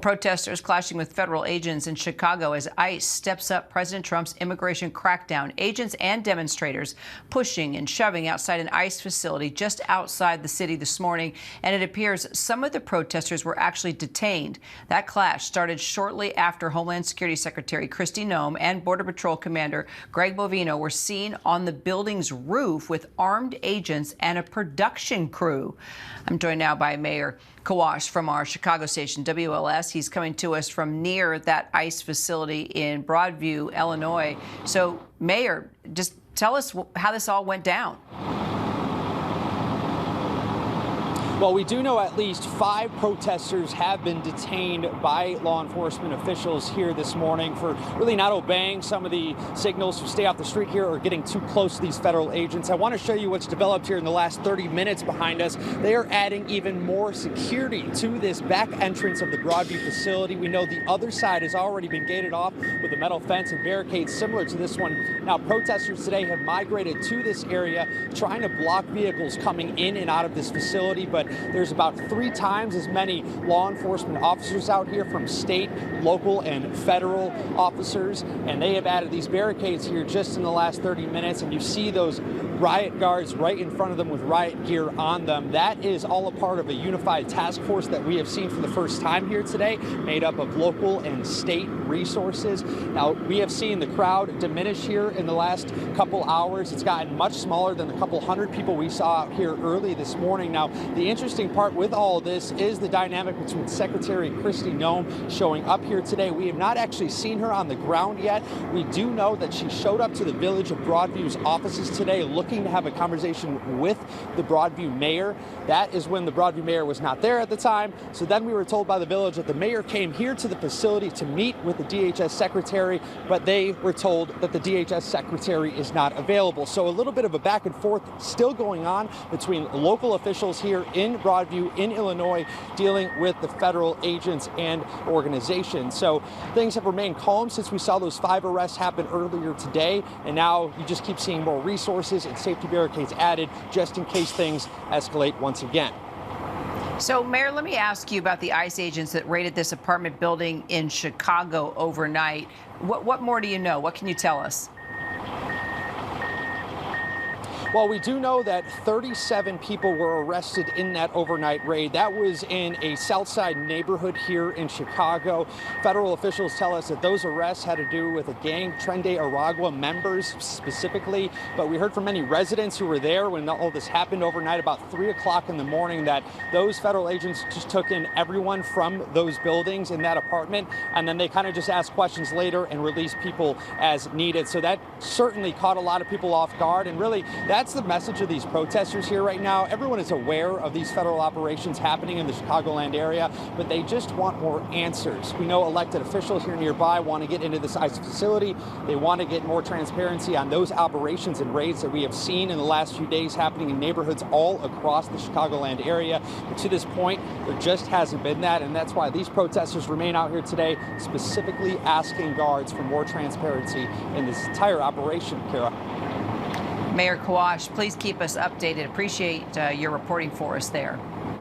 Protesters clashing with federal agents in Chicago as ICE steps up President Trump's immigration crackdown. Agents and demonstrators pushing and shoving outside an ICE facility just outside the city this morning, and it appears some of the protesters were actually detained. That clash started shortly after Homeland Security Secretary Kristi Noem and Border Patrol Commander Greg Bovino were seen on the building's roof with armed agents and a production crew. I'm joined now by Maher Kawash from our Chicago station, WLS. He's coming to us from near that ICE facility in Broadview, Illinois. So, Mayor, just tell us how this all went down. Well, we do know at least 5 protesters have been detained by law enforcement officials here this morning for really not obeying some of the signals to stay off the street here or getting too close to these federal agents. I want to show you what's developed here in the last 30 minutes behind us. They are adding even more security to this back entrance of the Broadview facility. We know the other side has already been gated off with a metal fence and barricades similar to this one. Now, protesters today have migrated to this area, trying to block vehicles coming in and out of this facility, but there's about 3 times as many law enforcement officers out here from state, local, and federal officers, and they have added these barricades here just in the last 30 minutes, and you see those riot guards right in front of them with riot gear on them. That is all a part of a unified task force that we have seen for the first time here today, made up of local and state resources. Now, we have seen the crowd diminish here in the last couple hours. It's gotten much smaller than the couple hundred people we saw out here early this morning. Now, the interesting part with all this is the dynamic between Secretary Kristi Noem showing up here today. We have not actually seen her on the ground yet. We do know that she showed up to the Village of Broadview's offices today looking to have a conversation with the Broadview mayor. That is when the Broadview mayor was not there at the time. So then we were told by the village that the mayor came here to the facility to meet with the DHS secretary, but they were told that the DHS secretary is not available. So a little bit of a back and forth still going on between local officials here in Broadview, in Illinois, dealing with the federal agents and organizations. So things have remained calm since we saw those 5 arrests happen earlier today, and now you just keep seeing more resources and safety barricades added just in case things escalate once again. So, Mayor, let me ask you about the ICE agents that raided this apartment building in Chicago overnight. What more do you know? What can you tell us? Well, we do know that 37 people were arrested in that overnight raid. That was in a South Side neighborhood here in Chicago. Federal officials tell us that those arrests had to do with a gang, Trende Aragua members specifically. But we heard from many residents who were there when all this happened overnight about 3 o'clock in the morning that those federal agents just took in everyone from those buildings in that apartment, and then they kind of just asked questions later and released people as needed. So that certainly caught a lot of people off guard, and really that's the message of these protesters here right now. Everyone is aware of these federal operations happening in the Chicagoland area, but they just want more answers. We know elected officials here nearby want to get into this ICE facility. They want to get more transparency on those operations and raids that we have seen in the last few days happening in neighborhoods all across the Chicagoland area. But to this point, there just hasn't been that, and that's why these protesters remain out here today, specifically asking guards for more transparency in this entire operation, Kara. Maher Kawash, please keep us updated. Appreciate your reporting for us there.